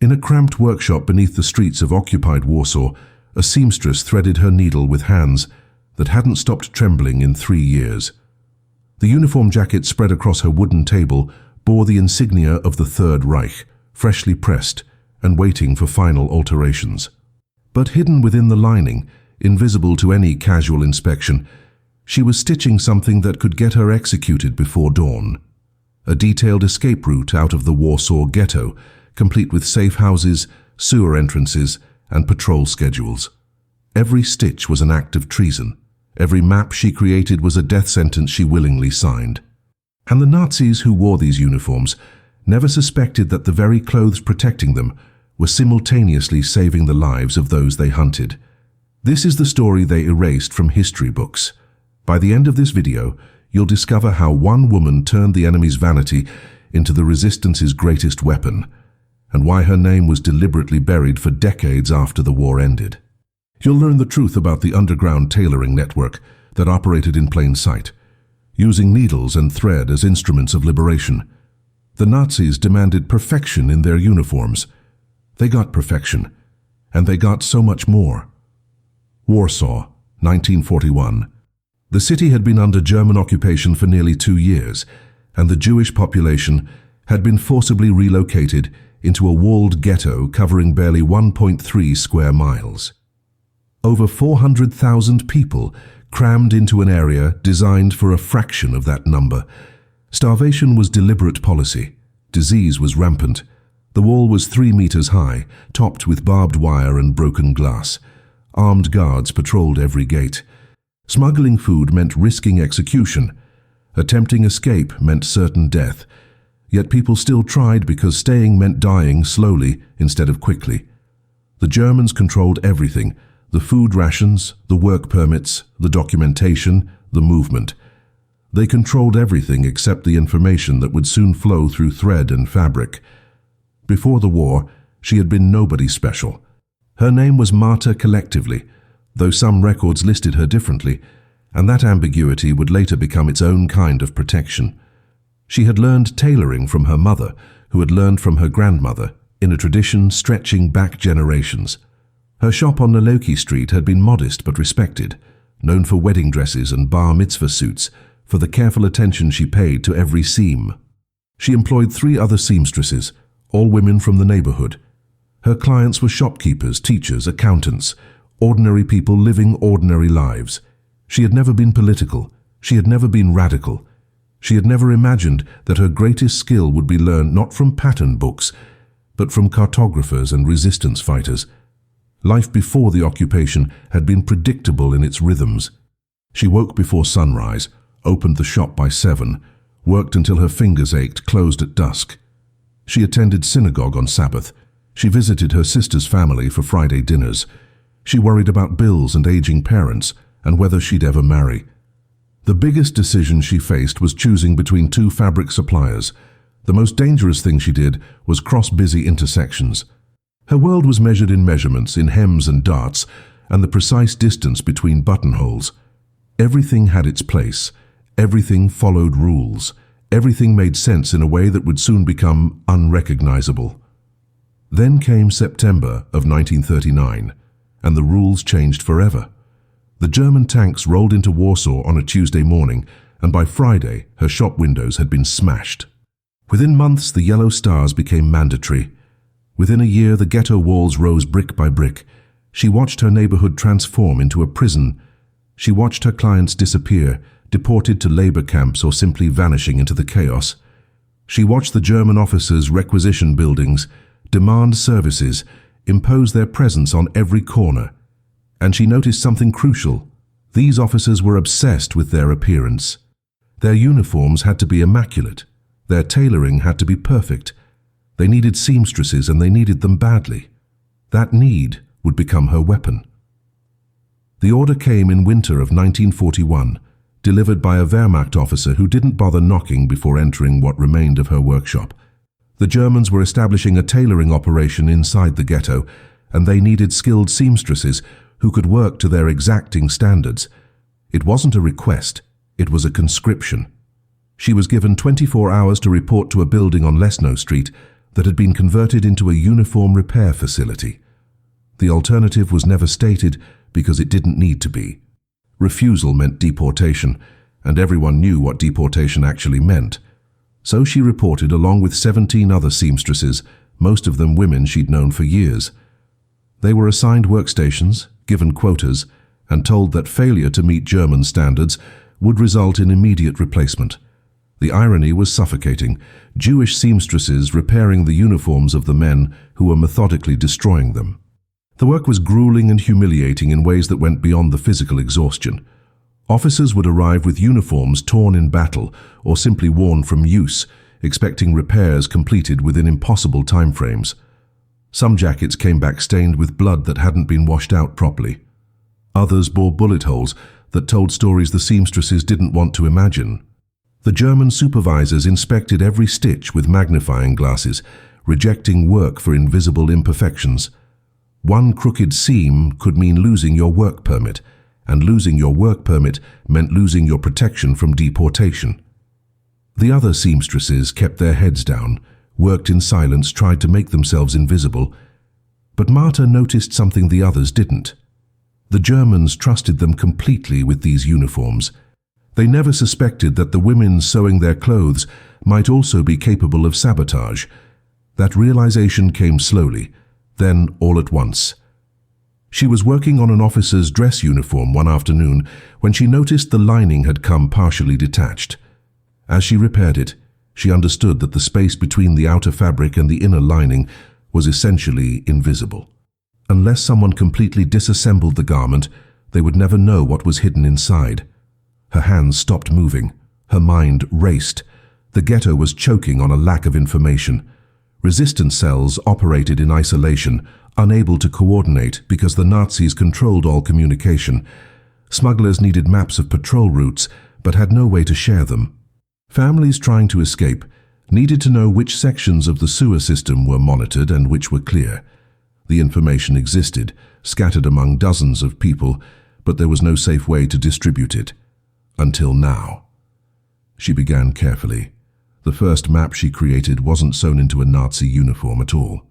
In a cramped workshop beneath the streets of occupied Warsaw, a seamstress threaded her needle with hands that hadn't stopped trembling in 3 years. The uniform jacket spread across her wooden table bore the insignia of the Third Reich, freshly pressed and waiting for final alterations. But hidden within the lining, invisible to any casual inspection, she was stitching something that could get her executed before dawn. A detailed escape route out of the Warsaw Ghetto, complete with safe houses, sewer entrances, and patrol schedules. Every stitch was an act of treason. Every map she created was a death sentence she willingly signed. And the Nazis who wore these uniforms never suspected that the very clothes protecting them were simultaneously saving the lives of those they hunted. This is the story they erased from history books. By the end of this video, you'll discover how one woman turned the enemy's vanity into the resistance's greatest weapon, and why her name was deliberately buried for decades after the war ended. You'll learn the truth about the underground tailoring network that operated in plain sight, using needles and thread as instruments of liberation. The Nazis demanded perfection in their uniforms. They got perfection, and they got so much more. Warsaw, 1941. The city had been under German occupation for nearly 2 years, and the Jewish population had been forcibly relocated into a walled ghetto covering barely 1.3 square miles. Over 400,000 people crammed into an area designed for a fraction of that number. Starvation was deliberate policy. Disease was rampant. The wall was 3 meters high, topped with barbed wire and broken glass. Armed guards patrolled every gate. Smuggling food meant risking execution. Attempting escape meant certain death. Yet people still tried because staying meant dying slowly instead of quickly. The Germans controlled everything: the food rations, the work permits, the documentation, the movement. They controlled everything except the information that would soon flow through thread and fabric. Before the war, she had been nobody special. Her name was Marta collectively, though some records listed her differently, and that ambiguity would later become its own kind of protection. She had learned tailoring from her mother, who had learned from her grandmother, in a tradition stretching back generations. Her shop on Nazi Street had been modest but respected, known for wedding dresses and bar mitzvah suits, for the careful attention she paid to every seam. She employed 3 other seamstresses, all women from the neighborhood. Her clients were shopkeepers, teachers, accountants, ordinary people living ordinary lives. She had never been political. She had never been radical. She had never imagined that her greatest skill would be learned not from pattern books, but from cartographers and resistance fighters. Life before the occupation had been predictable in its rhythms. She woke before sunrise, opened the shop by 7, worked until her fingers ached, closed at dusk. She attended synagogue on Sabbath. She visited her sister's family for Friday dinners. She worried about bills and aging parents and whether she'd ever marry. The biggest decision she faced was choosing between 2 fabric suppliers. The most dangerous thing she did was cross busy intersections. Her world was measured in measurements, in hems and darts, and the precise distance between buttonholes. Everything had its place. Everything followed rules. Everything made sense in a way that would soon become unrecognizable. Then came September of 1939, and the rules changed forever. The German tanks rolled into Warsaw on a Tuesday morning, and by Friday, her shop windows had been smashed. Within months, the yellow stars became mandatory. Within a year, the ghetto walls rose brick by brick. She watched her neighborhood transform into a prison. She watched her clients disappear, deported to labor camps or simply vanishing into the chaos. She watched the German officers requisition buildings, demand services, impose their presence on every corner. And she noticed something crucial. These officers were obsessed with their appearance. Their uniforms had to be immaculate. Their tailoring had to be perfect. They needed seamstresses, and they needed them badly. That need would become her weapon. The order came in winter of 1941, delivered by a Wehrmacht officer who didn't bother knocking before entering what remained of her workshop. The Germans were establishing a tailoring operation inside the ghetto, and they needed skilled seamstresses who could work to their exacting standards. It wasn't a request, it was a conscription. She was given 24 hours to report to a building on Lesno Street, that had been converted into a uniform repair facility. The alternative was never stated because it didn't need to be. Refusal meant deportation, and everyone knew what deportation actually meant. So she reported along with 17 other seamstresses, most of them women she'd known for years. They were assigned workstations, given quotas, and told that failure to meet German standards would result in immediate replacement. The irony was suffocating. Jewish seamstresses repairing the uniforms of the men who were methodically destroying them. The work was grueling and humiliating in ways that went beyond the physical exhaustion. Officers would arrive with uniforms torn in battle or simply worn from use, expecting repairs completed within impossible timeframes. Some jackets came back stained with blood that hadn't been washed out properly. Others bore bullet holes that told stories the seamstresses didn't want to imagine. The German supervisors inspected every stitch with magnifying glasses, rejecting work for invisible imperfections. One crooked seam could mean losing your work permit, and losing your work permit meant losing your protection from deportation. The other seamstresses kept their heads down, worked in silence, tried to make themselves invisible. But Marta noticed something the others didn't. The Germans trusted them completely with these uniforms. They never suspected that the women sewing their clothes might also be capable of sabotage. That realization came slowly, then all at once. She was working on an officer's dress uniform one afternoon when she noticed the lining had come partially detached. As she repaired it, she understood that the space between the outer fabric and the inner lining was essentially invisible. Unless someone completely disassembled the garment, they would never know what was hidden inside. Her hands stopped moving. Her mind raced. The ghetto was choking on a lack of information. Resistance cells operated in isolation, unable to coordinate because the Nazis controlled all communication. Smugglers needed maps of patrol routes, but had no way to share them. Families trying to escape needed to know which sections of the sewer system were monitored and which were clear. The information existed, scattered among dozens of people, but there was no safe way to distribute it. Until now. She began carefully. The first map she created wasn't sewn into a Nazi uniform at all.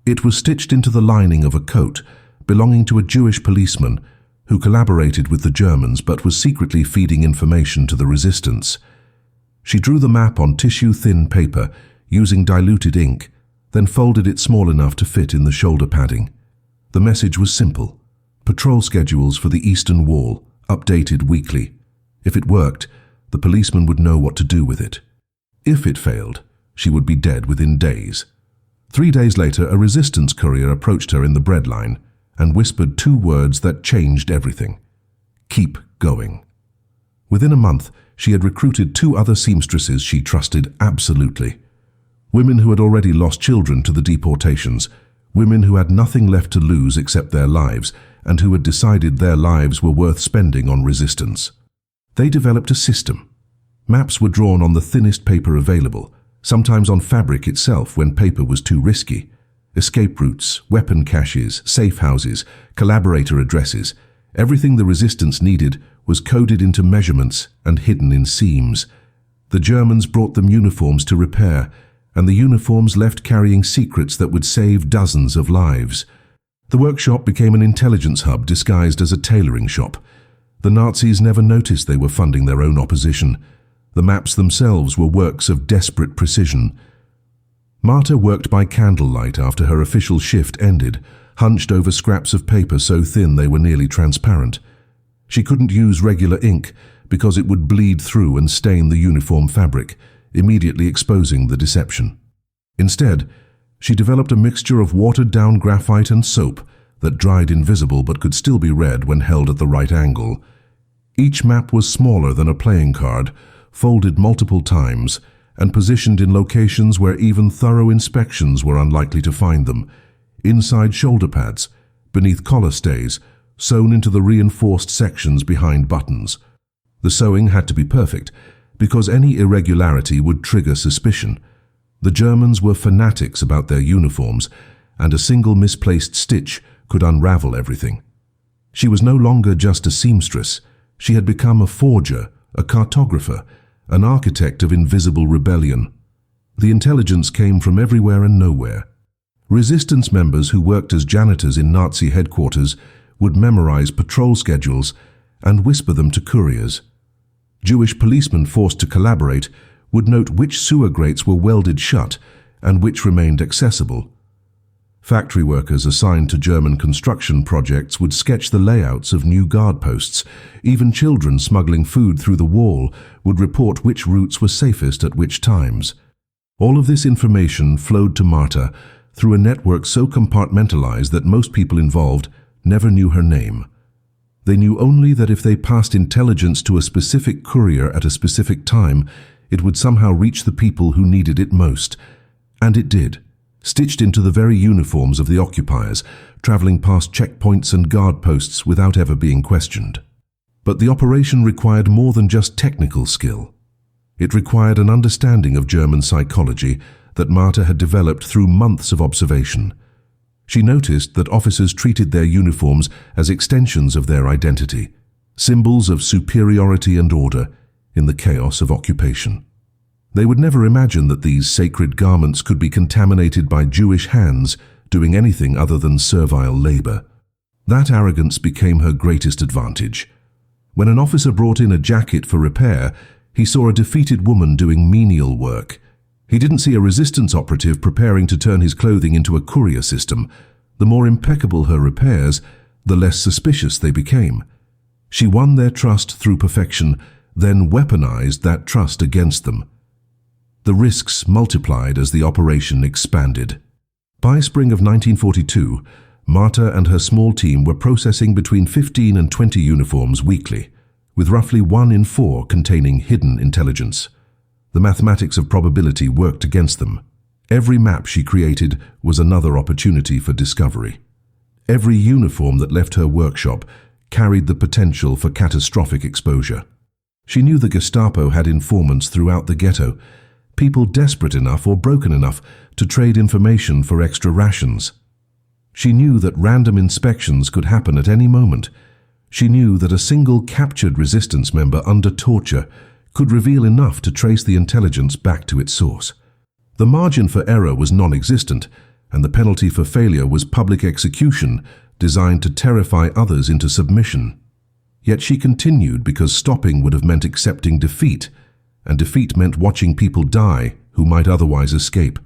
It was stitched into the lining of a coat belonging to a Jewish policeman who collaborated with the Germans but was secretly feeding information to the resistance. She drew the map on tissue-thin paper using diluted ink, then folded it small enough to fit in the shoulder padding. The message was simple. Patrol schedules for the Eastern Wall, updated weekly. If it worked, the policeman would know what to do with it. If it failed, she would be dead within days. 3 days later, a resistance courier approached her in the bread line and whispered 2 words that changed everything. Keep going. Within a month, she had recruited 2 other seamstresses she trusted absolutely. Women who had already lost children to the deportations, women who had nothing left to lose except their lives, and who had decided their lives were worth spending on resistance. They developed a system. Maps were drawn on the thinnest paper available, sometimes on fabric itself when paper was too risky. Escape routes, weapon caches, safe houses, collaborator addresses, everything the resistance needed was coded into measurements and hidden in seams. The Germans brought them uniforms to repair, and the uniforms left carrying secrets that would save dozens of lives. The workshop became an intelligence hub disguised as a tailoring shop. The Nazis never noticed they were funding their own opposition. The maps themselves were works of desperate precision. Marta worked by candlelight after her official shift ended, hunched over scraps of paper so thin they were nearly transparent. She couldn't use regular ink because it would bleed through and stain the uniform fabric, immediately exposing the deception. Instead, she developed a mixture of watered-down graphite and soap that dried invisible but could still be read when held at the right angle. Each map was smaller than a playing card, folded multiple times, and positioned in locations where even thorough inspections were unlikely to find them. Inside shoulder pads, beneath collar stays, sewn into the reinforced sections behind buttons. The sewing had to be perfect, because any irregularity would trigger suspicion. The Germans were fanatics about their uniforms, and a single misplaced stitch could unravel everything. She was no longer just a seamstress. She had become a forger, a cartographer, an architect of invisible rebellion. The intelligence came from everywhere and nowhere. Resistance members who worked as janitors in Nazi headquarters would memorize patrol schedules and whisper them to couriers. Jewish policemen forced to collaborate would note which sewer grates were welded shut and which remained accessible. Factory workers assigned to German construction projects would sketch the layouts of new guard posts. Even children smuggling food through the wall would report which routes were safest at which times. All of this information flowed to Marta through a network so compartmentalized that most people involved never knew her name. They knew only that if they passed intelligence to a specific courier at a specific time, it would somehow reach the people who needed it most. And it did, stitched into the very uniforms of the occupiers, traveling past checkpoints and guard posts without ever being questioned. But the operation required more than just technical skill. It required an understanding of German psychology that Marta had developed through months of observation. She noticed that officers treated their uniforms as extensions of their identity, symbols of superiority and order in the chaos of occupation. They would never imagine that these sacred garments could be contaminated by Jewish hands doing anything other than servile labor. That arrogance became her greatest advantage. When an officer brought in a jacket for repair, he saw a defeated woman doing menial work. He didn't see a resistance operative preparing to turn his clothing into a courier system. The more impeccable her repairs, the less suspicious they became. She won their trust through perfection, then weaponized that trust against them. The risks multiplied as the operation expanded. By spring of 1942, Marta and her small team were processing between 15 and 20 uniforms weekly, with roughly 1 in 4 containing hidden intelligence. The mathematics of probability worked against them. Every map she created was another opportunity for discovery. Every uniform that left her workshop carried the potential for catastrophic exposure. She knew the Gestapo had informants throughout the ghetto, people desperate enough or broken enough to trade information for extra rations. She knew that random inspections could happen at any moment. She knew that a single captured resistance member under torture could reveal enough to trace the intelligence back to its source. The margin for error was non-existent, and the penalty for failure was public execution designed to terrify others into submission. Yet she continued because stopping would have meant accepting defeat, and defeat meant watching people die who might otherwise escape.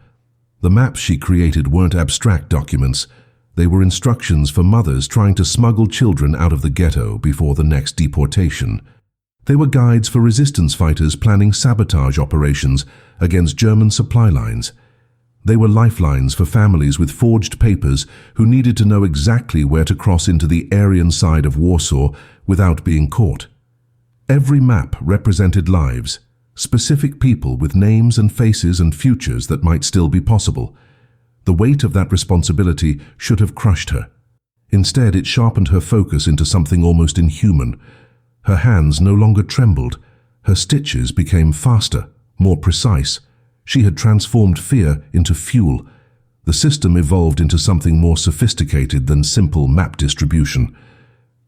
The maps she created weren't abstract documents. They were instructions for mothers trying to smuggle children out of the ghetto before the next deportation. They were guides for resistance fighters planning sabotage operations against German supply lines. They were lifelines for families with forged papers who needed to know exactly where to cross into the Aryan side of Warsaw without being caught. Every map represented lives, specific people with names and faces and futures that might still be possible. The weight of that responsibility should have crushed her. Instead, it sharpened her focus into something almost inhuman. Her hands no longer trembled. Her stitches became faster, more precise. She had transformed fear into fuel. The system evolved into something more sophisticated than simple map distribution.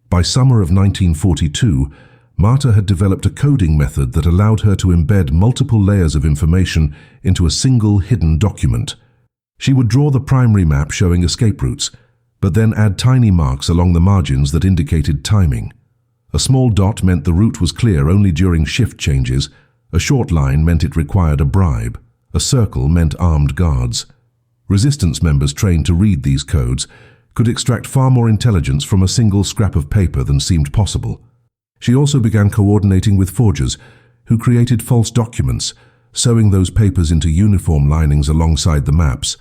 By summer of 1942, Marta had developed a coding method that allowed her to embed multiple layers of information into a single hidden document. She would draw the primary map showing escape routes, but then add tiny marks along the margins that indicated timing. A small dot meant the route was clear only during shift changes. A short line meant it required a bribe. A circle meant armed guards. Resistance members trained to read these codes could extract far more intelligence from a single scrap of paper than seemed possible. She also began coordinating with forgers who created false documents, sewing those papers into uniform linings alongside the maps.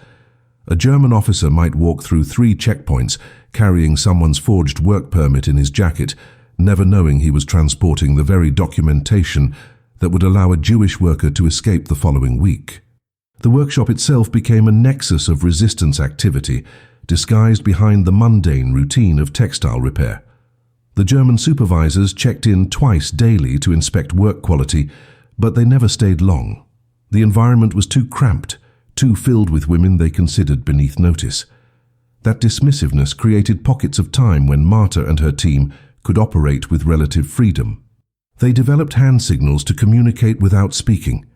A German officer might walk through 3 checkpoints carrying someone's forged work permit in his jacket, never knowing he was transporting the very documentation that would allow a Jewish worker to escape the following week. The workshop itself became a nexus of resistance activity, disguised behind the mundane routine of textile repair. The German supervisors checked in twice daily to inspect work quality, but they never stayed long. The environment was too cramped, too filled with women they considered beneath notice. That dismissiveness created pockets of time when Marta and her team could operate with relative freedom. They developed hand signals to communicate without speaking.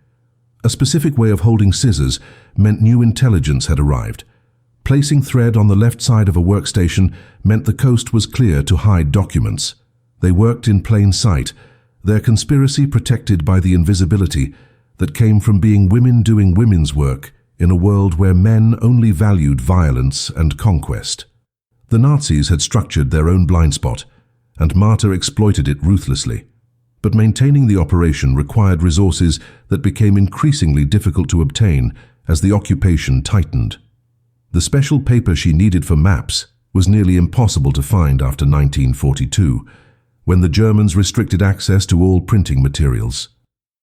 A specific way of holding scissors meant new intelligence had arrived. Placing thread on the left side of a workstation meant the coast was clear to hide documents. They worked in plain sight, their conspiracy protected by the invisibility that came from being women doing women's work in a world where men only valued violence and conquest. The Nazis had structured their own blind spot, and Marta exploited it ruthlessly. But maintaining the operation required resources that became increasingly difficult to obtain as the occupation tightened. The special paper she needed for maps was nearly impossible to find after 1942, when the Germans restricted access to all printing materials.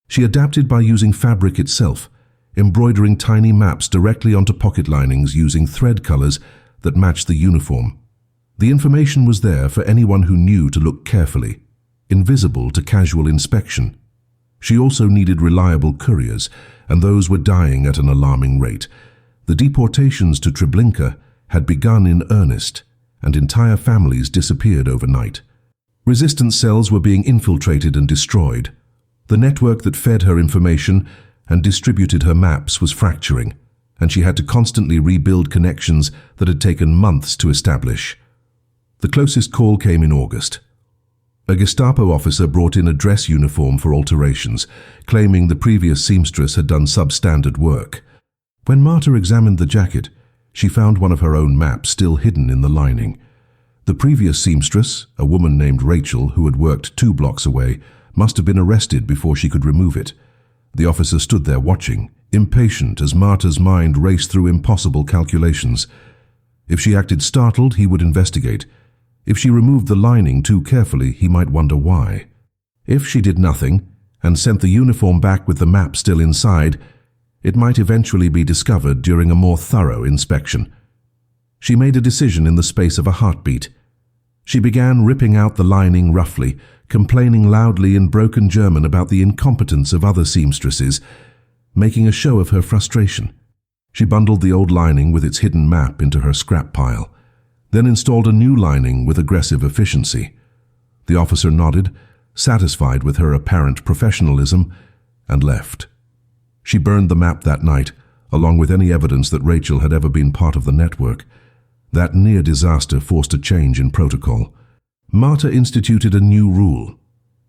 She adapted by using fabric itself, embroidering tiny maps directly onto pocket linings using thread colors that matched the uniform. The information was there for anyone who knew to look carefully, invisible to casual inspection. She also needed reliable couriers, and those were dying at an alarming rate. The deportations to Treblinka had begun in earnest, and entire families disappeared overnight. Resistance cells were being infiltrated and destroyed. The network that fed her information and distributed her maps was fracturing, and she had to constantly rebuild connections that had taken months to establish. The closest call came in August. A Gestapo officer brought in a dress uniform for alterations, claiming the previous seamstress had done substandard work. When Marta examined the jacket, she found one of her own maps still hidden in the lining. The previous seamstress, a woman named Rachel who had worked 2 blocks away, must have been arrested before she could remove it. The officer stood there watching, impatient as Marta's mind raced through impossible calculations. If she acted startled, he would investigate. If she removed the lining too carefully, he might wonder why. If she did nothing and sent the uniform back with the map still inside, it might eventually be discovered during a more thorough inspection. She made a decision in the space of a heartbeat. She began ripping out the lining roughly, complaining loudly in broken German about the incompetence of other seamstresses, making a show of her frustration. She bundled the old lining with its hidden map into her scrap pile, then installed a new lining with aggressive efficiency. The officer nodded, satisfied with her apparent professionalism, and left. She burned the map that night, along with any evidence that Rachel had ever been part of the network. That near disaster forced a change in protocol. Marta instituted a new rule.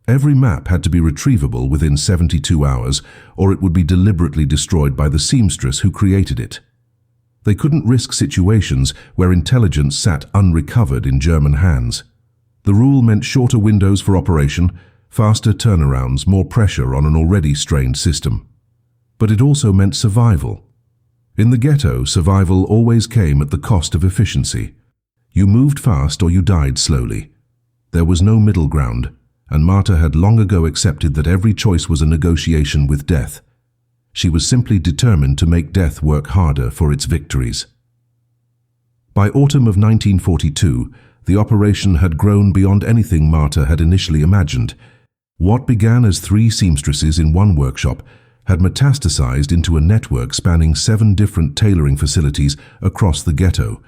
Every map had to be retrievable within 72 hours, or it would be deliberately destroyed by the seamstress who created it. They couldn't risk situations where intelligence sat unrecovered in German hands. The rule meant shorter windows for operation, faster turnarounds, more pressure on an already strained system. But it also meant survival. In the ghetto, survival always came at the cost of efficiency. You moved fast or you died slowly. There was no middle ground, and Marta had long ago accepted that every choice was a negotiation with death. She was simply determined to make death work harder for its victories. By autumn of 1942, the operation had grown beyond anything Marta had initially imagined. What began as 3 seamstresses in one workshop had metastasized into a network spanning 7 different tailoring facilities across the ghetto.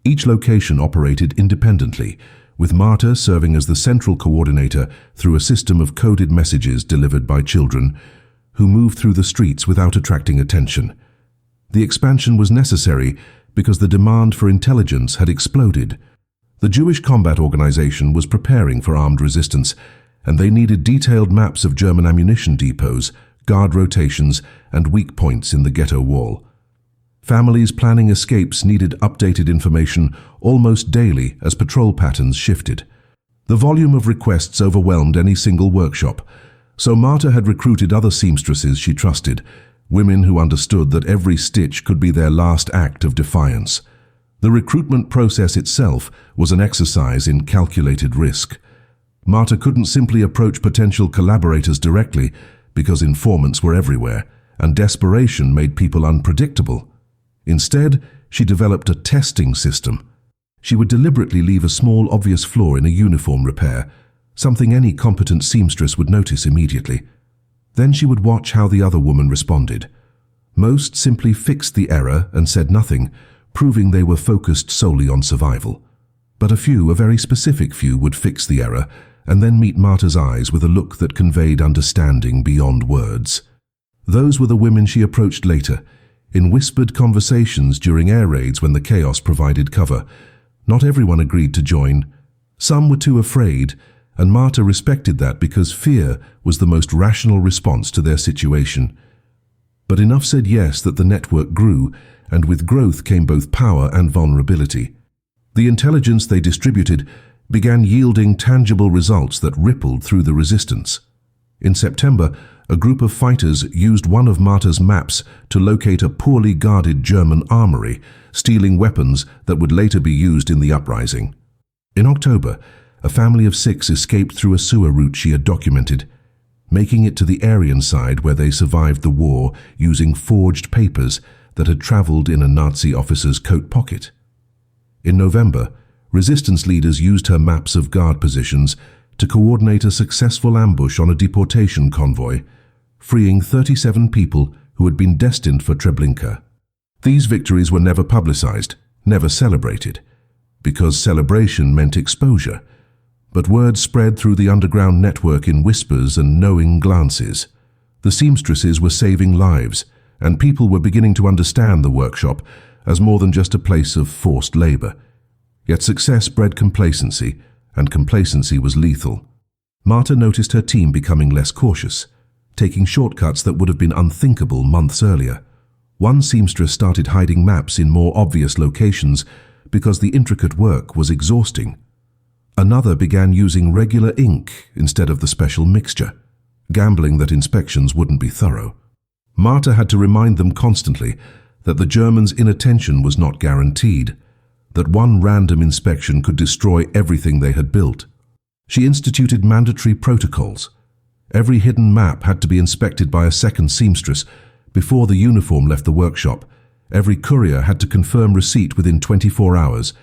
Each location operated independently, with Marta serving as the central coordinator through a system of coded messages delivered by children who moved through the streets without attracting attention. The expansion was necessary because the demand for intelligence had exploded. The Jewish Combat Organization was preparing for armed resistance, and they needed detailed maps of German ammunition depots, guard rotations, and weak points in the ghetto wall. Families planning escapes needed updated information almost daily as patrol patterns shifted. The volume of requests overwhelmed any single workshop, so Marta had recruited other seamstresses she trusted, women who understood that every stitch could be their last act of defiance. The recruitment process itself was an exercise in calculated risk. Marta couldn't simply approach potential collaborators directly, because informants were everywhere, and desperation made people unpredictable. Instead, she developed a testing system. She would deliberately leave a small, obvious flaw in a uniform repair, something any competent seamstress would notice immediately. Then she would watch how the other woman responded. Most simply fixed the error and said nothing, proving they were focused solely on survival. But a few, a very specific few, would fix the error and then meet Marta's eyes with a look that conveyed understanding beyond words. Those were the women she approached later, in whispered conversations during air raids when the chaos provided cover. Not everyone agreed to join. Some were too afraid, and Marta respected that because fear was the most rational response to their situation. But enough said yes that the network grew, and with growth came both power and vulnerability. The intelligence they distributed began yielding tangible results that rippled through the resistance. In September, a group of fighters used one of Marta's maps to locate a poorly guarded German armory, stealing weapons that would later be used in the uprising. In October, a family of 6 escaped through a sewer route she had documented, making it to the Aryan side where they survived the war using forged papers that had traveled in a Nazi officer's coat pocket. In November, resistance leaders used her maps of guard positions to coordinate a successful ambush on a deportation convoy, freeing 37 people who had been destined for Treblinka. These victories were never publicized, never celebrated, because celebration meant exposure. But word spread through the underground network in whispers and knowing glances. The seamstresses were saving lives, and people were beginning to understand the workshop as more than just a place of forced labor. Yet success bred complacency, and complacency was lethal. Marta noticed her team becoming less cautious, taking shortcuts that would have been unthinkable months earlier. One seamstress started hiding maps in more obvious locations because the intricate work was exhausting. Another began using regular ink instead of the special mixture, gambling that inspections wouldn't be thorough. Marta had to remind them constantly that the Germans' inattention was not guaranteed, that one random inspection could destroy everything they had built. She instituted mandatory protocols. Every hidden map had to be inspected by a second seamstress before the uniform left the workshop. Every courier had to confirm receipt within 24 hours.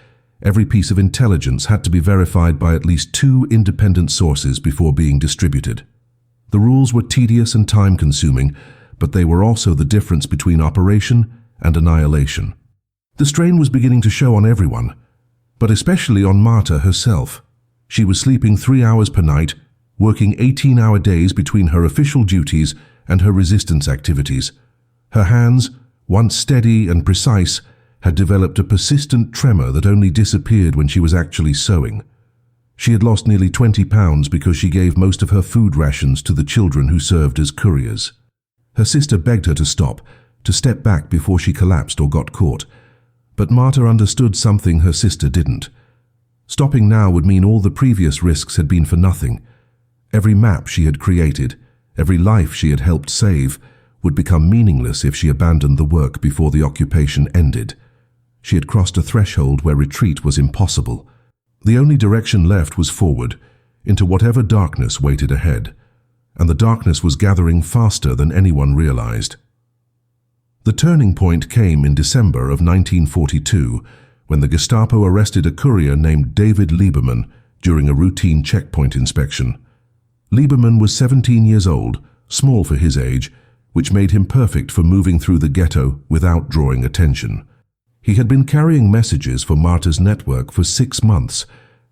Every piece of intelligence had to be verified by at least 2 independent sources before being distributed. The rules were tedious and time-consuming, but they were also the difference between operation and annihilation. The strain was beginning to show on everyone, but especially on Marta herself. She was sleeping 3 hours per night, working 18-hour days between her official duties and her resistance activities. Her hands, once steady and precise, had developed a persistent tremor that only disappeared when she was actually sewing. She had lost nearly 20 pounds because she gave most of her food rations to the children who served as couriers. Her sister begged her to stop, to step back before she collapsed or got caught. But Marta understood something her sister didn't. Stopping now would mean all the previous risks had been for nothing. Every map she had created, every life she had helped save, would become meaningless if she abandoned the work before the occupation ended. She had crossed a threshold where retreat was impossible. The only direction left was forward, into whatever darkness waited ahead, and the darkness was gathering faster than anyone realized. The turning point came in December of 1942, when the Gestapo arrested a courier named David Lieberman during a routine checkpoint inspection. Lieberman was 17 years old, small for his age, which made him perfect for moving through the ghetto without drawing attention. He had been carrying messages for Marta's network for 6 months,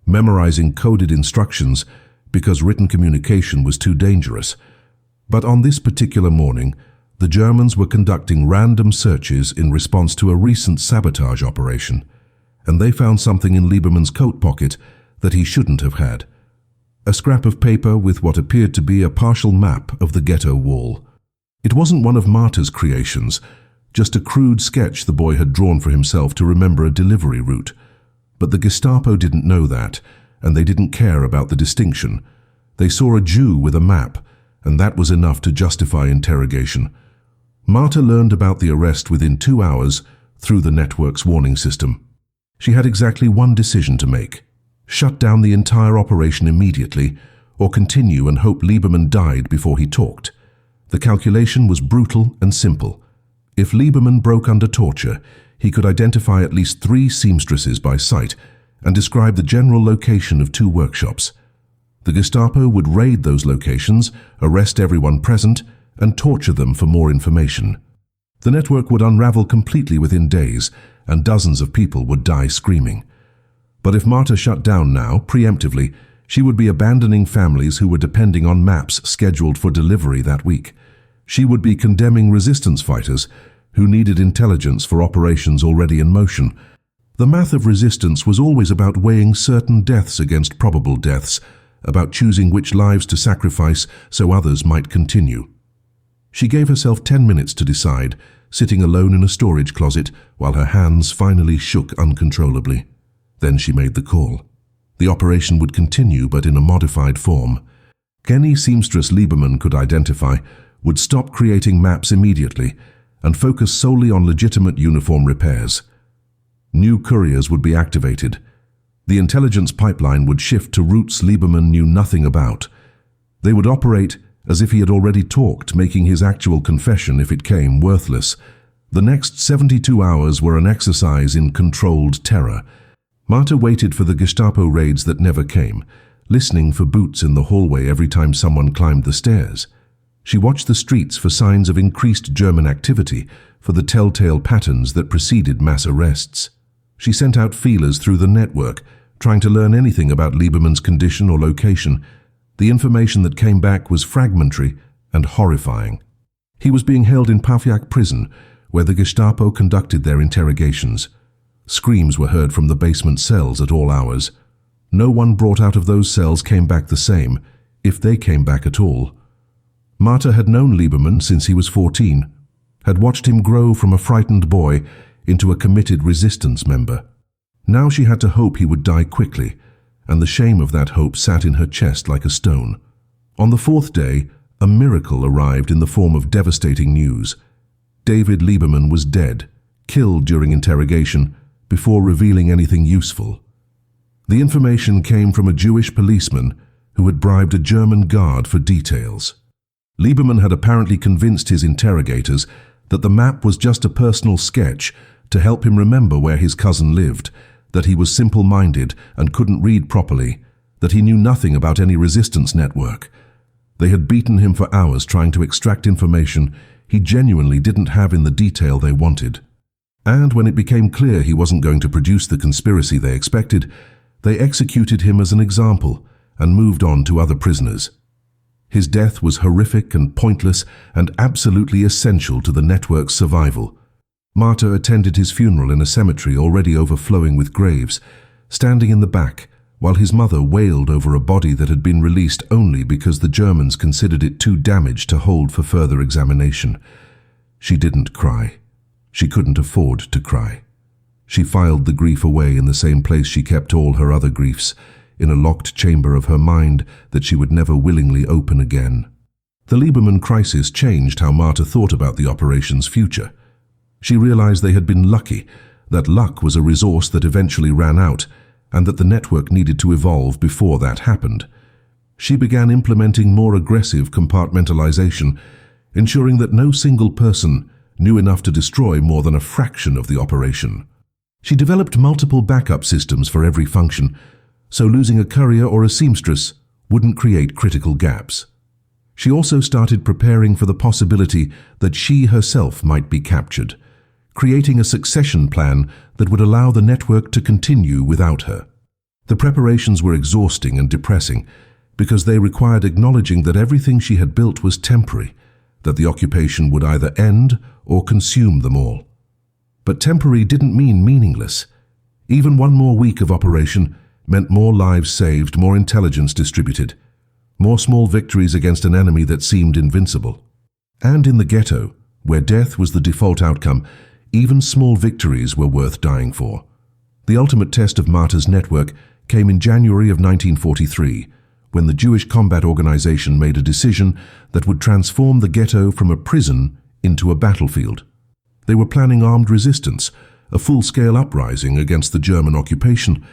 memorizing coded instructions because written communication was too dangerous. But on this particular morning, the Germans were conducting random searches in response to a recent sabotage operation, and they found something in Lieberman's coat pocket that he shouldn't have had. A scrap of paper with what appeared to be a partial map of the ghetto wall. It wasn't one of Marta's creations, just a crude sketch the boy had drawn for himself to remember a delivery route. But the Gestapo didn't know that, and they didn't care about the distinction. They saw a Jew with a map, and that was enough to justify interrogation. Marta learned about the arrest within 2 hours through the network's warning system. She had exactly one decision to make: shut down the entire operation immediately, or continue and hope Lieberman died before he talked. The calculation was brutal and simple. If Lieberman broke under torture, he could identify at least 3 seamstresses by sight and describe the general location of 2 workshops. The Gestapo would raid those locations, arrest everyone present, and torture them for more information. The network would unravel completely within days, and dozens of people would die screaming. But if Marta shut down now, preemptively, she would be abandoning families who were depending on maps scheduled for delivery that week. She would be condemning resistance fighters who needed intelligence for operations already in motion. The math of resistance was always about weighing certain deaths against probable deaths, about choosing which lives to sacrifice so others might continue. She gave herself 10 minutes to decide, sitting alone in a storage closet while her hands finally shook uncontrollably. Then she made the call. The operation would continue, but in a modified form. Any seamstress Lieberman could identify would stop creating maps immediately and focus solely on legitimate uniform repairs. New couriers would be activated. The intelligence pipeline would shift to routes Lieberman knew nothing about. They would operate as if he had already talked, making his actual confession, if it came, worthless. The next 72 hours were an exercise in controlled terror. Marta waited for the Gestapo raids that never came, listening for boots in the hallway every time someone climbed the stairs. She watched the streets for signs of increased German activity, for the telltale patterns that preceded mass arrests. She sent out feelers through the network, trying to learn anything about Lieberman's condition or location. The information that came back was fragmentary and horrifying. He was being held in Pawiak prison, where the Gestapo conducted their interrogations. Screams were heard from the basement cells at all hours. No one brought out of those cells came back the same, if they came back at all. Marta had known Lieberman since he was 14, had watched him grow from a frightened boy into a committed resistance member. Now she had to hope he would die quickly, and the shame of that hope sat in her chest like a stone. On the 4th day, a miracle arrived in the form of devastating news. David Lieberman was dead, killed during interrogation, before revealing anything useful. The information came from a Jewish policeman who had bribed a German guard for details. Lieberman had apparently convinced his interrogators that the map was just a personal sketch to help him remember where his cousin lived, that he was simple-minded and couldn't read properly, that he knew nothing about any resistance network. They had beaten him for hours trying to extract information he genuinely didn't have in the detail they wanted. And when it became clear he wasn't going to produce the conspiracy they expected, they executed him as an example and moved on to other prisoners. His death was horrific and pointless and absolutely essential to the network's survival. Marta attended his funeral in a cemetery already overflowing with graves, standing in the back, while his mother wailed over a body that had been released only because the Germans considered it too damaged to hold for further examination. She didn't cry. She couldn't afford to cry. She filed the grief away in the same place she kept all her other griefs, in a locked chamber of her mind that she would never willingly open again. The Lieberman crisis changed how Marta thought about the operation's future. She realized they had been lucky, that luck was a resource that eventually ran out, and that the network needed to evolve before that happened. She began implementing more aggressive compartmentalization, ensuring that no single person knew enough to destroy more than a fraction of the operation. She developed multiple backup systems for every function, so losing a courier or a seamstress wouldn't create critical gaps. She also started preparing for the possibility that she herself might be captured, creating a succession plan that would allow the network to continue without her. The preparations were exhausting and depressing because they required acknowledging that everything she had built was temporary, that the occupation would either end or consume them all. But temporary didn't mean meaningless. Even one more week of operation meant more lives saved, more intelligence distributed, more small victories against an enemy that seemed invincible. And in the ghetto, where death was the default outcome, even small victories were worth dying for. The ultimate test of Marta's network came in January of 1943, when the Jewish Combat Organization made a decision that would transform the ghetto from a prison into a battlefield. They were planning armed resistance, a full-scale uprising against the German occupation,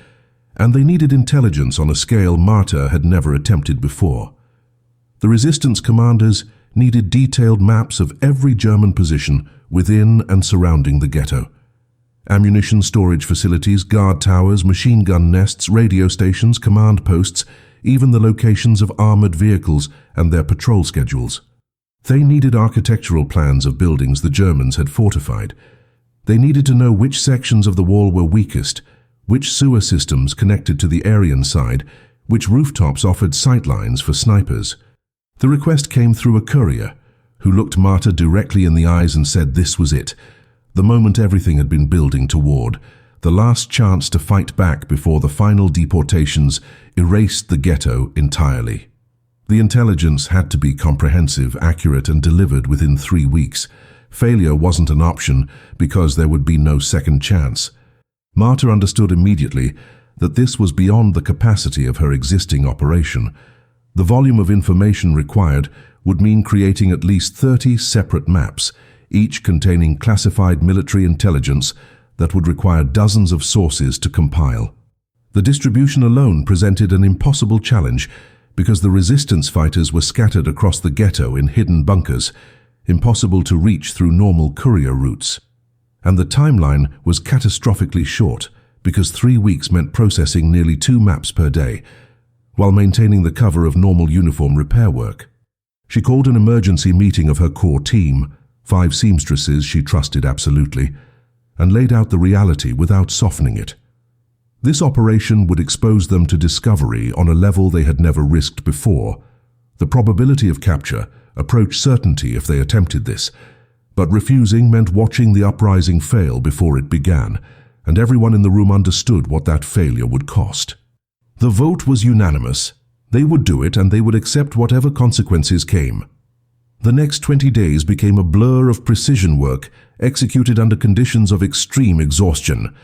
and they needed intelligence on a scale Marta had never attempted before. The resistance commanders needed detailed maps of every German position within and surrounding the ghetto. Ammunition storage facilities, guard towers, machine gun nests, radio stations, command posts, even the locations of armored vehicles and their patrol schedules. They needed architectural plans of buildings the Germans had fortified. They needed to know which sections of the wall were weakest, which sewer systems connected to the Aryan side, which rooftops offered sightlines for snipers. The request came through a courier, who looked Marta directly in the eyes and said this was it, the moment everything had been building toward, the last chance to fight back before the final deportations erased the ghetto entirely. The intelligence had to be comprehensive, accurate, and delivered within 3 weeks. Failure wasn't an option because there would be no second chance. Marta understood immediately that this was beyond the capacity of her existing operation. The volume of information required would mean creating at least 30 separate maps, each containing classified military intelligence that would require dozens of sources to compile. The distribution alone presented an impossible challenge because the resistance fighters were scattered across the ghetto in hidden bunkers, impossible to reach through normal courier routes. And the timeline was catastrophically short because 3 weeks meant processing nearly 2 maps per day, while maintaining the cover of normal uniform repair work. She called an emergency meeting of her core team, 5 seamstresses she trusted absolutely, and laid out the reality without softening it. This operation would expose them to discovery on a level they had never risked before. The probability of capture approached certainty if they attempted this, but refusing meant watching the uprising fail before it began, and everyone in the room understood what that failure would cost. The vote was unanimous. They would do it, and they would accept whatever consequences came. The next 20 days became a blur of precision work executed under conditions of extreme exhaustion.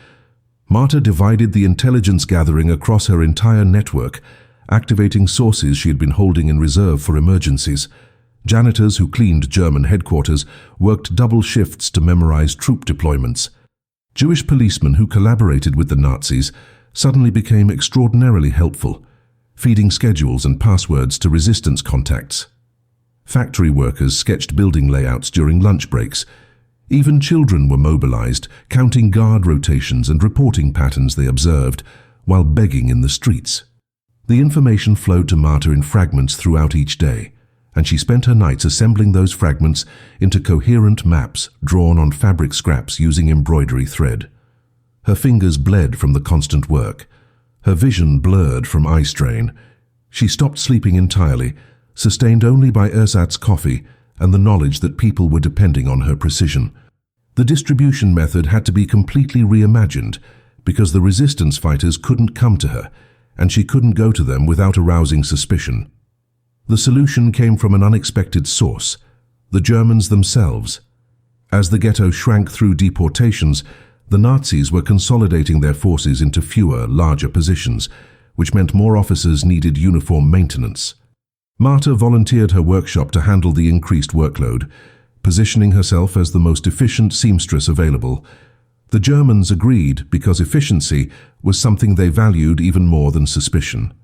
Marta divided the intelligence gathering across her entire network, activating sources she had been holding in reserve for emergencies. Janitors who cleaned German headquarters worked double shifts to memorize troop deployments. Jewish policemen who collaborated with the Nazis suddenly became extraordinarily helpful, feeding schedules and passwords to resistance contacts. Factory workers sketched building layouts during lunch breaks. Even children were mobilized, counting guard rotations and reporting patterns they observed, while begging in the streets. The information flowed to Marta in fragments throughout each day, and she spent her nights assembling those fragments into coherent maps drawn on fabric scraps using embroidery thread. Her fingers bled from the constant work. Her vision blurred from eye strain. She stopped sleeping entirely, sustained only by ersatz coffee and the knowledge that people were depending on her precision. The distribution method had to be completely reimagined because the resistance fighters couldn't come to her, and she couldn't go to them without arousing suspicion. The solution came from an unexpected source, the Germans themselves. As the ghetto shrank through deportations, the Nazis were consolidating their forces into fewer, larger positions, which meant more officers needed uniform maintenance. Marta volunteered her workshop to handle the increased workload, positioning herself as the most efficient seamstress available. The Germans agreed because efficiency was something they valued even more than suspicion.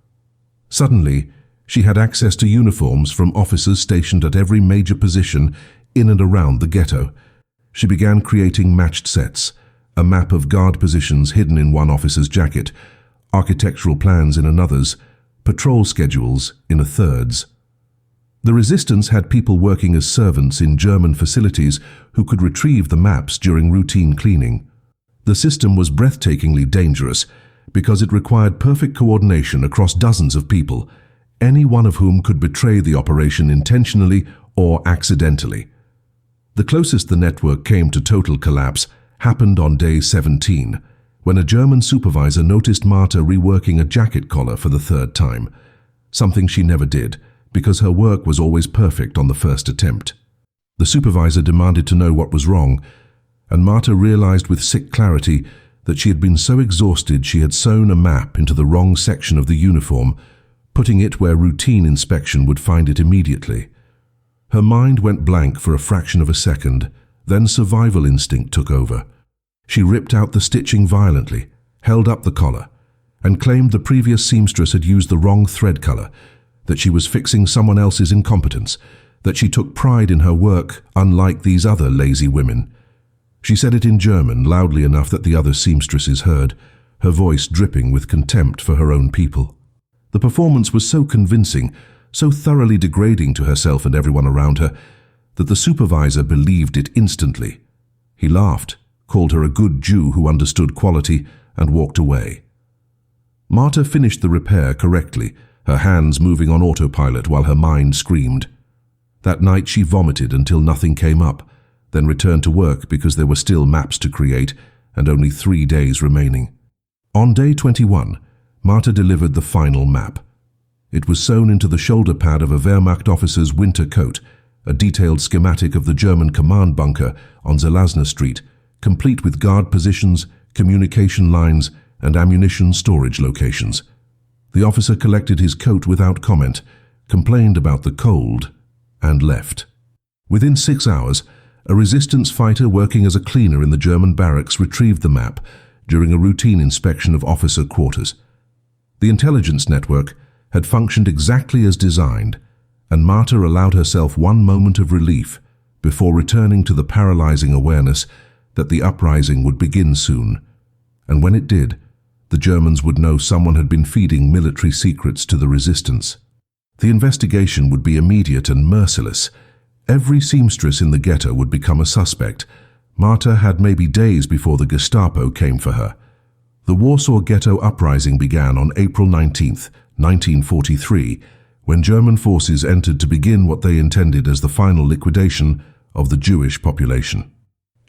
Suddenly, she had access to uniforms from officers stationed at every major position in and around the ghetto. She began creating matched sets, a map of guard positions hidden in one officer's jacket, architectural plans in another's, patrol schedules in a third's. The resistance had people working as servants in German facilities who could retrieve the maps during routine cleaning. The system was breathtakingly dangerous because it required perfect coordination across dozens of people, any one of whom could betray the operation intentionally or accidentally. The closest the network came to total collapse happened on day 17, when a German supervisor noticed Marta reworking a jacket collar for the 3rd time, something she never did because her work was always perfect on the first attempt. The supervisor demanded to know what was wrong, and Marta realized with sick clarity that she had been so exhausted she had sewn a map into the wrong section of the uniform, putting it where routine inspection would find it immediately. Her mind went blank for a fraction of a second, then survival instinct took over. She ripped out the stitching violently, held up the collar, and claimed the previous seamstress had used the wrong thread color, that she was fixing someone else's incompetence, that she took pride in her work unlike these other lazy women. She said it in German, loudly enough that the other seamstresses heard, her voice dripping with contempt for her own people. The performance was so convincing, so thoroughly degrading to herself and everyone around her, that the supervisor believed it instantly. He laughed, called her a good Jew who understood quality, and walked away. Marta finished the repair correctly, her hands moving on autopilot while her mind screamed, That night she vomited until nothing came up, then returned to work because there were still maps to create and only 3 days remaining. On day 21, Marta delivered the final map. It was sewn into the shoulder pad of a Wehrmacht officer's winter coat, a detailed schematic of the German command bunker on Zelazna Street, complete with guard positions, communication lines, and ammunition storage locations. The officer collected his coat without comment, complained about the cold, and left. Within 6 hours, a resistance fighter working as a cleaner in the German barracks retrieved the map during a routine inspection of officer quarters. The intelligence network had functioned exactly as designed, and Marta allowed herself one moment of relief before returning to the paralyzing awareness that the uprising would begin soon. And when it did, the Germans would know someone had been feeding military secrets to the resistance. The investigation would be immediate and merciless. Every seamstress in the ghetto would become a suspect. Marta had maybe days before the Gestapo came for her. The Warsaw Ghetto Uprising began on April 19th, 1943, when German forces entered to begin what they intended as the final liquidation of the Jewish population.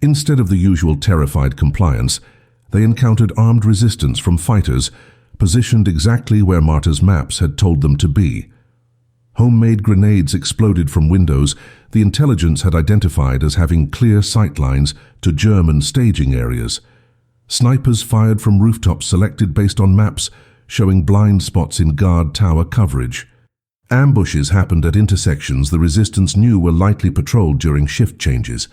Instead of the usual terrified compliance, they encountered armed resistance from fighters positioned exactly where Marta's maps had told them to be. Homemade grenades exploded from windows the intelligence had identified as having clear sight lines to German staging areas. Snipers fired from rooftops selected based on maps showing blind spots in guard tower coverage. Ambushes happened at intersections the resistance knew were lightly patrolled during shift changes.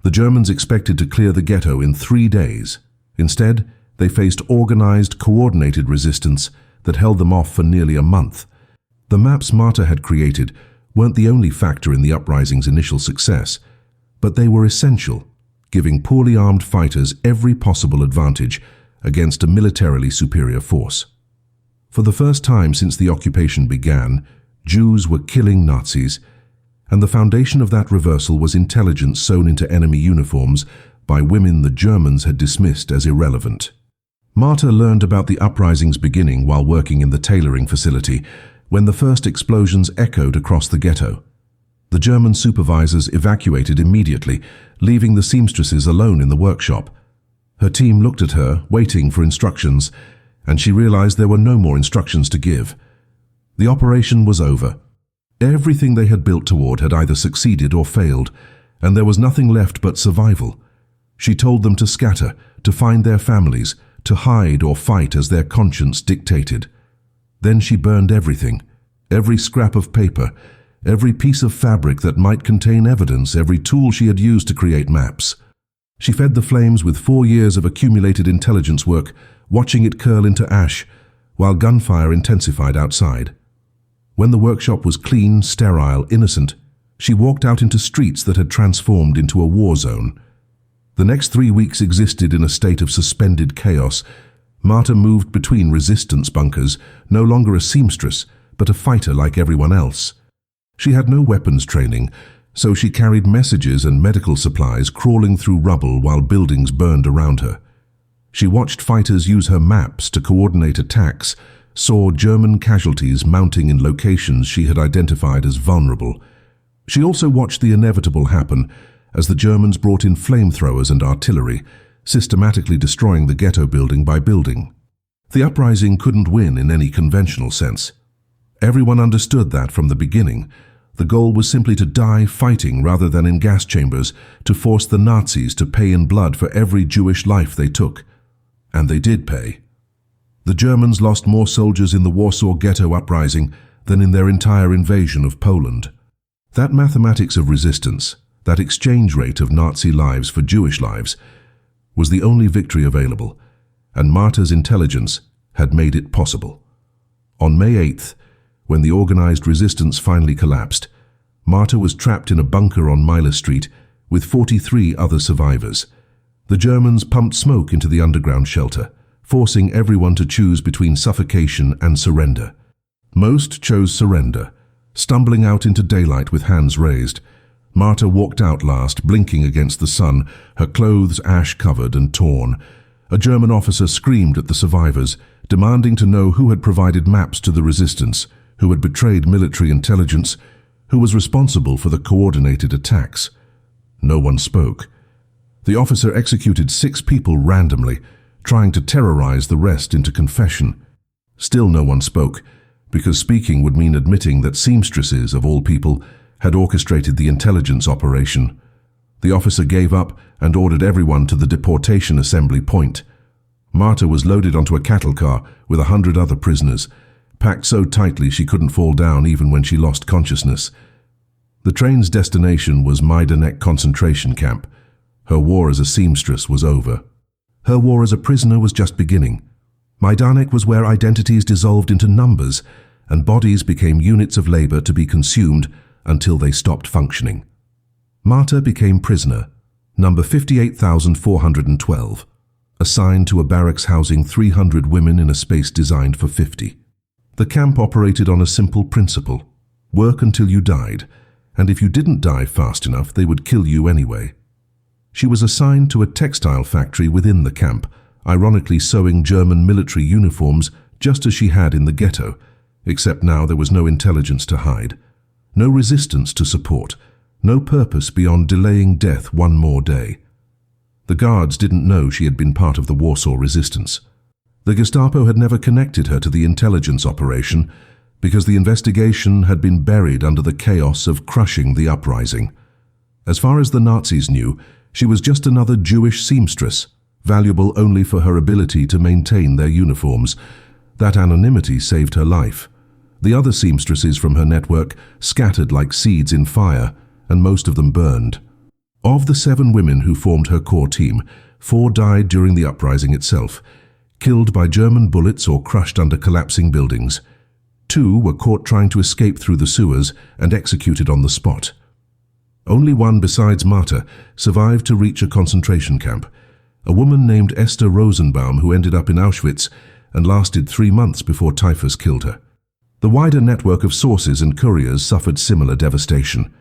The Germans expected to clear the ghetto in 3 days. Instead, they faced organized, coordinated resistance that held them off for nearly a month. The maps Marta had created weren't the only factor in the uprising's initial success, but they were essential, giving poorly armed fighters every possible advantage against a militarily superior force. For the first time since the occupation began, Jews were killing Nazis, and the foundation of that reversal was intelligence sewn into enemy uniforms by women the Germans had dismissed as irrelevant. Marta learned about the uprising's beginning while working in the tailoring facility, when the first explosions echoed across the ghetto. The German supervisors evacuated immediately, leaving the seamstresses alone in the workshop. Her team looked at her, waiting for instructions, and she realized there were no more instructions to give. The operation was over. Everything they had built toward had either succeeded or failed, and there was nothing left but survival. She told them to scatter, to find their families, to hide or fight as their conscience dictated. Then she burned everything, every scrap of paper, every piece of fabric that might contain evidence, every tool she had used to create maps. She fed the flames with 4 years of accumulated intelligence work, watching it curl into ash, while gunfire intensified outside. When the workshop was clean, sterile, innocent, she walked out into streets that had transformed into a war zone. The next 3 weeks existed in a state of suspended chaos. Marta moved between resistance bunkers, no longer a seamstress, but a fighter like everyone else. She had no weapons training, so she carried messages and medical supplies crawling through rubble while buildings burned around her. She watched fighters use her maps to coordinate attacks, saw German casualties mounting in locations she had identified as vulnerable. She also watched the inevitable happen as the Germans brought in flamethrowers and artillery, systematically destroying the ghetto building by building. The uprising couldn't win in any conventional sense. Everyone understood that from the beginning. The goal was simply to die fighting rather than in gas chambers, to force the Nazis to pay in blood for every Jewish life they took. And they did pay. The Germans lost more soldiers in the Warsaw Ghetto Uprising than in their entire invasion of Poland. That mathematics of resistance, that exchange rate of Nazi lives for Jewish lives, was the only victory available, and Marta's intelligence had made it possible. On May 8th, when the organized resistance finally collapsed, Marta was trapped in a bunker on Mila Street with 43 other survivors. The Germans pumped smoke into the underground shelter, forcing everyone to choose between suffocation and surrender. Most chose surrender, stumbling out into daylight with hands raised. Marta walked out last, blinking against the sun, her clothes ash-covered and torn. A German officer screamed at the survivors, demanding to know who had provided maps to the resistance, who had betrayed military intelligence, Who was responsible for the coordinated attacks? No one spoke. The officer executed 6 people randomly, trying to terrorize the rest into confession. Still no one spoke, because speaking would mean admitting that seamstresses, of all people, had orchestrated the intelligence operation. The officer gave up and ordered everyone to the deportation assembly point. Marta was loaded onto a cattle car with 100 other prisoners, packed so tightly she couldn't fall down even when she lost consciousness. The train's destination was Majdanek concentration camp. Her war as a seamstress was over. Her war as a prisoner was just beginning. Majdanek was where identities dissolved into numbers and bodies became units of labor to be consumed until they stopped functioning. Marta became prisoner, number 58,412, assigned to a barracks housing 300 women in a space designed for 50. The camp operated on a simple principle: work until you died, and if you didn't die fast enough, they would kill you anyway. She was assigned to a textile factory within the camp, ironically sewing German military uniforms just as she had in the ghetto, except now there was no intelligence to hide, no resistance to support, no purpose beyond delaying death one more day. The guards didn't know she had been part of the Warsaw resistance. The Gestapo had never connected her to the intelligence operation because the investigation had been buried under the chaos of crushing the uprising. As far as the Nazis knew, she was just another Jewish seamstress, valuable only for her ability to maintain their uniforms. That anonymity saved her life. The other seamstresses from her network scattered like seeds in fire, and most of them burned. Of the 7 women who formed her core team, 4 died during the uprising itself, killed by German bullets or crushed under collapsing buildings. 2 were caught trying to escape through the sewers and executed on the spot. Only one besides Marta survived to reach a concentration camp, a woman named Esther Rosenbaum who ended up in Auschwitz and lasted 3 months before typhus killed her. The wider network of sources and couriers suffered similar devastation.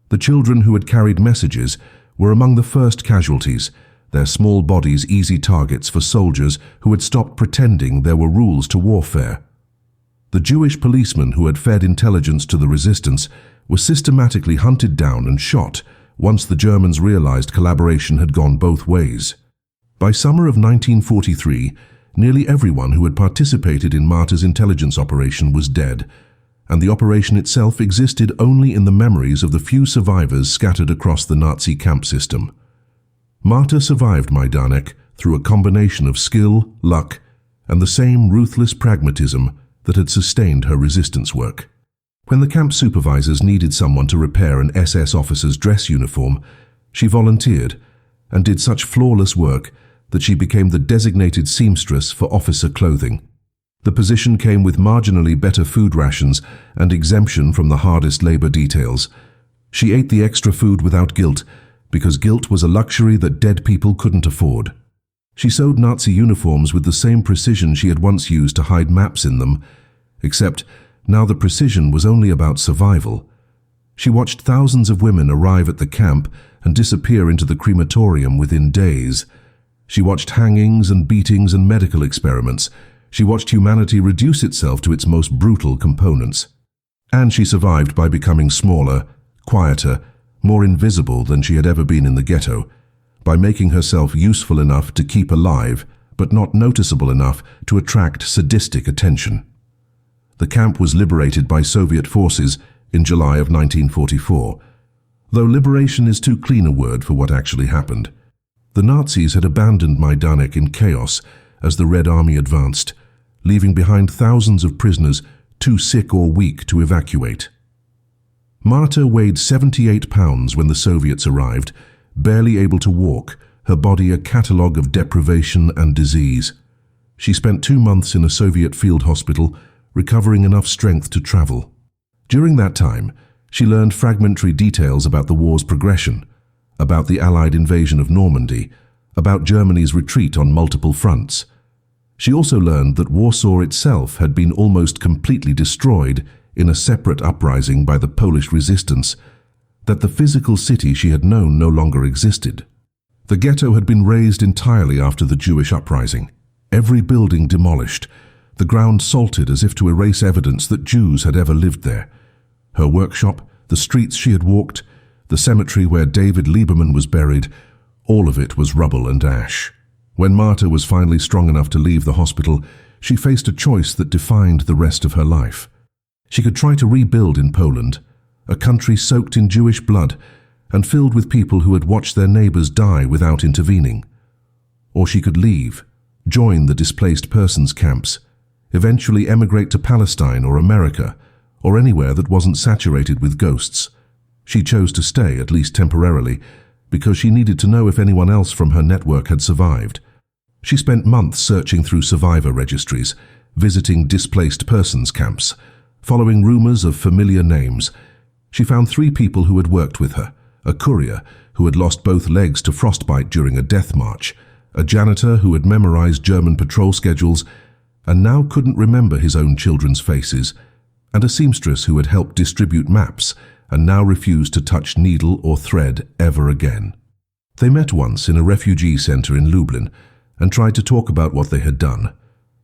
The children who had carried messages were among the first casualties, their small bodies easy targets for soldiers who had stopped pretending there were rules to warfare. The Jewish policemen who had fed intelligence to the resistance were systematically hunted down and shot once the Germans realized collaboration had gone both ways. By summer of 1943, nearly everyone who had participated in Marta's intelligence operation was dead, and the operation itself existed only in the memories of the few survivors scattered across the Nazi camp system. Marta survived Majdanek through a combination of skill, luck, and the same ruthless pragmatism that had sustained her resistance work. When the camp supervisors needed someone to repair an SS officer's dress uniform, she volunteered and did such flawless work that she became the designated seamstress for officer clothing. The position came with marginally better food rations and exemption from the hardest labor details. She ate the extra food without guilt, because guilt was a luxury that dead people couldn't afford. She sewed Nazi uniforms with the same precision she had once used to hide maps in them, except now the precision was only about survival. She watched thousands of women arrive at the camp and disappear into the crematorium within days. She watched hangings and beatings and medical experiments. She watched humanity reduce itself to its most brutal components. And she survived by becoming smaller, quieter, more invisible than she had ever been in the ghetto, by making herself useful enough to keep alive, but not noticeable enough to attract sadistic attention. The camp was liberated by Soviet forces in July of 1944, though liberation is too clean a word for what actually happened. The Nazis had abandoned Majdanek in chaos as the Red Army advanced, leaving behind thousands of prisoners too sick or weak to evacuate. Marta weighed 78 pounds when the Soviets arrived, barely able to walk, her body a catalogue of deprivation and disease. She spent 2 months in a Soviet field hospital, recovering enough strength to travel. During that time, she learned fragmentary details about the war's progression, about the Allied invasion of Normandy, about Germany's retreat on multiple fronts. She also learned that Warsaw itself had been almost completely destroyed in a separate uprising by the Polish resistance, that the physical city she had known no longer existed. The ghetto had been razed entirely after the Jewish uprising, every building demolished, the ground salted as if to erase evidence that Jews had ever lived there. Her workshop, the streets she had walked, the cemetery where David Lieberman was buried, all of it was rubble and ash. When Marta was finally strong enough to leave the hospital, she faced a choice that defined the rest of her life. She could try to rebuild in Poland, a country soaked in Jewish blood and filled with people who had watched their neighbors die without intervening. Or she could leave, join the displaced persons camps, eventually emigrate to Palestine or America, or anywhere that wasn't saturated with ghosts. She chose to stay, at least temporarily, because she needed to know if anyone else from her network had survived. She spent months searching through survivor registries, visiting displaced persons camps, following rumors of familiar names. She found 3 people who had worked with her: a courier who had lost both legs to frostbite during a death march, a janitor who had memorized German patrol schedules and now couldn't remember his own children's faces, and a seamstress who had helped distribute maps and now refused to touch needle or thread ever again. They met once in a refugee center in Lublin and tried to talk about what they had done.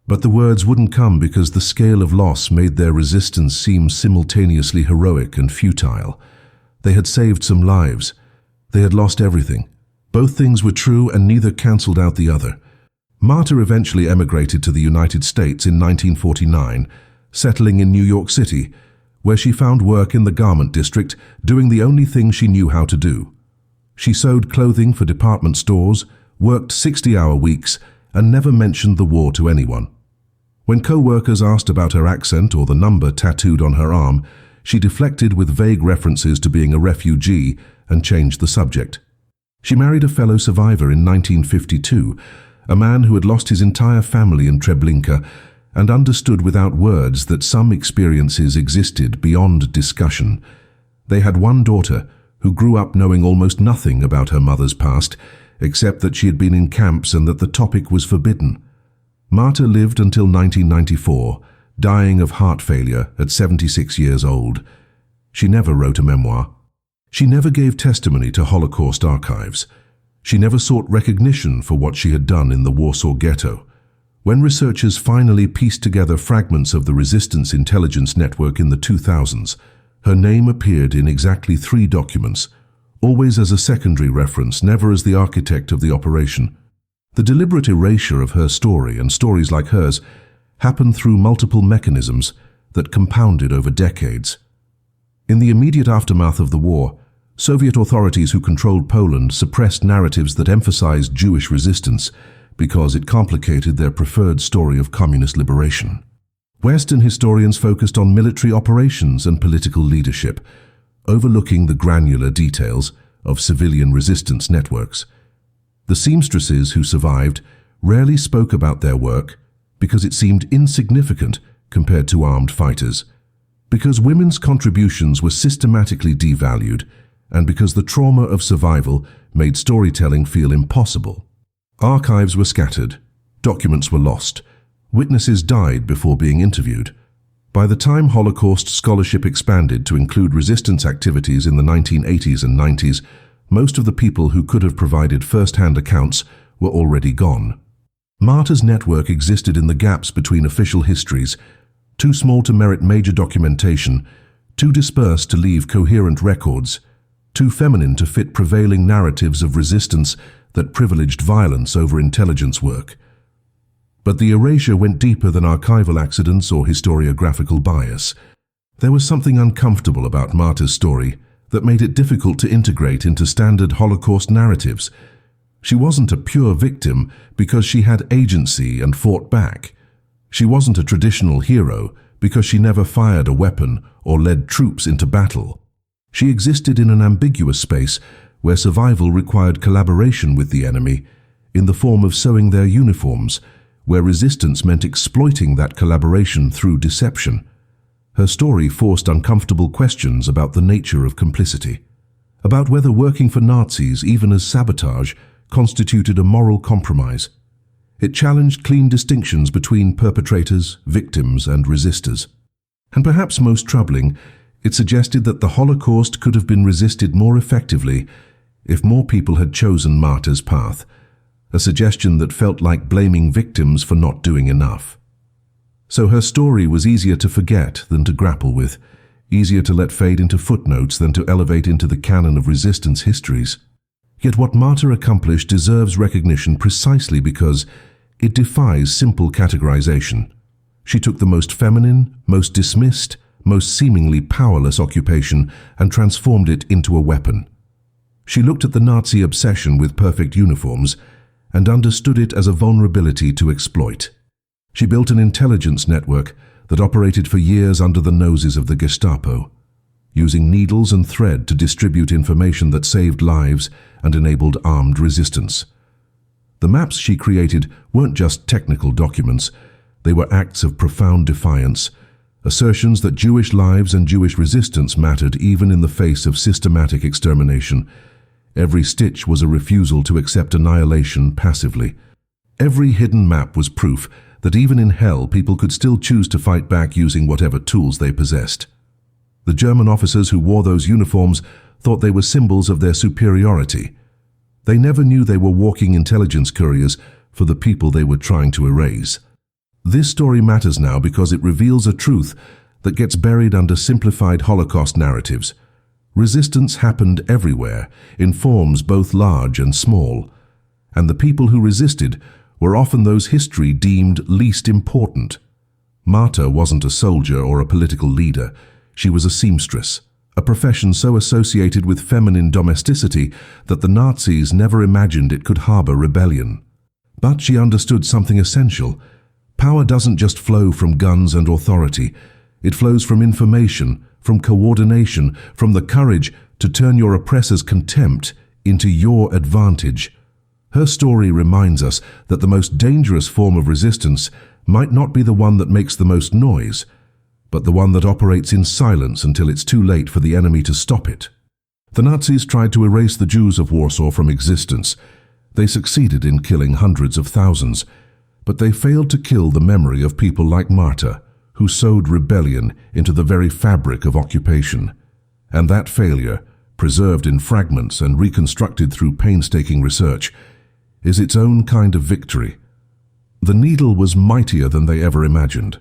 But the words wouldn't come because the scale of loss made their resistance seem simultaneously heroic and futile. They had saved some lives. They had lost everything. Both things were true and neither cancelled out the other. Marta eventually emigrated to the United States in 1949, settling in New York City, where she found work in the garment district, doing the only thing she knew how to do. She sewed clothing for department stores, worked 60-hour weeks, and never mentioned the war to anyone. When co-workers asked about her accent or the number tattooed on her arm, she deflected with vague references to being a refugee and changed the subject. She married a fellow survivor in 1952, a man who had lost his entire family in Treblinka and understood without words that some experiences existed beyond discussion. They had one daughter who grew up knowing almost nothing about her mother's past, except that she had been in camps and that the topic was forbidden. Marta lived until 1994, dying of heart failure at 76 years old. She never wrote a memoir. She never gave testimony to Holocaust archives. She never sought recognition for what she had done in the Warsaw Ghetto. When researchers finally pieced together fragments of the resistance intelligence network in the 2000s, her name appeared in exactly 3 documents, always as a secondary reference, never as the architect of the operation. The deliberate erasure of her story and stories like hers happened through multiple mechanisms that compounded over decades. In the immediate aftermath of the war, Soviet authorities who controlled Poland suppressed narratives that emphasized Jewish resistance because it complicated their preferred story of communist liberation. Western historians focused on military operations and political leadership, overlooking the granular details of civilian resistance networks. The seamstresses who survived rarely spoke about their work because it seemed insignificant compared to armed fighters, because women's contributions were systematically devalued, and because the trauma of survival made storytelling feel impossible. Archives were scattered, documents were lost, witnesses died before being interviewed. By the time Holocaust scholarship expanded to include resistance activities in the 1980s and 90s, most of the people who could have provided first-hand accounts were already gone. Marta's network existed in the gaps between official histories, too small to merit major documentation, too dispersed to leave coherent records, too feminine to fit prevailing narratives of resistance that privileged violence over intelligence work. But the erasure went deeper than archival accidents or historiographical bias. There was something uncomfortable about Marta's story that made it difficult to integrate into standard Holocaust narratives. She wasn't a pure victim because she had agency and fought back. She wasn't a traditional hero because she never fired a weapon or led troops into battle. She existed in an ambiguous space where survival required collaboration with the enemy in the form of sewing their uniforms, where resistance meant exploiting that collaboration through deception. Her story forced uncomfortable questions about the nature of complicity, about whether working for Nazis, even as sabotage, constituted a moral compromise. It challenged clean distinctions between perpetrators, victims, and resistors. And perhaps most troubling, it suggested that the Holocaust could have been resisted more effectively if more people had chosen Marta's path, a suggestion that felt like blaming victims for not doing enough. So her story was easier to forget than to grapple with. easier to let fade into footnotes than to elevate into the canon of resistance histories. Yet what Marta accomplished deserves recognition precisely because it defies simple categorization. She took the most feminine, most dismissed, most seemingly powerless occupation and transformed it into a weapon. She looked at the Nazi obsession with perfect uniforms and understood it as a vulnerability to exploit. She built an intelligence network that operated for years under the noses of the Gestapo, using needles and thread to distribute information that saved lives and enabled armed resistance. The maps she created weren't just technical documents, they were acts of profound defiance, assertions that Jewish lives and Jewish resistance mattered even in the face of systematic extermination. Every stitch was a refusal to accept annihilation passively. Every hidden map was proof that even in hell people could still choose to fight back using whatever tools they possessed. The German officers who wore those uniforms thought they were symbols of their superiority. They never knew they were walking intelligence couriers for the people they were trying to erase. This story matters now because it reveals a truth that gets buried under simplified Holocaust narratives. Resistance happened everywhere, in forms both large and small, and the people who resisted were often those history deemed least important. Marta wasn't a soldier or a political leader. She was a seamstress, a profession so associated with feminine domesticity that the Nazis never imagined it could harbor rebellion. But she understood something essential. Power doesn't just flow from guns and authority. It flows from information, from coordination, from the courage to turn your oppressor's contempt into your advantage. Her story reminds us that the most dangerous form of resistance might not be the one that makes the most noise, but the one that operates in silence until it's too late for the enemy to stop it. The Nazis tried to erase the Jews of Warsaw from existence. They succeeded in killing hundreds of thousands, but they failed to kill the memory of people like Marta, who sowed rebellion into the very fabric of occupation. And that failure, preserved in fragments and reconstructed through painstaking research, is its own kind of victory. The needle was mightier than they ever imagined.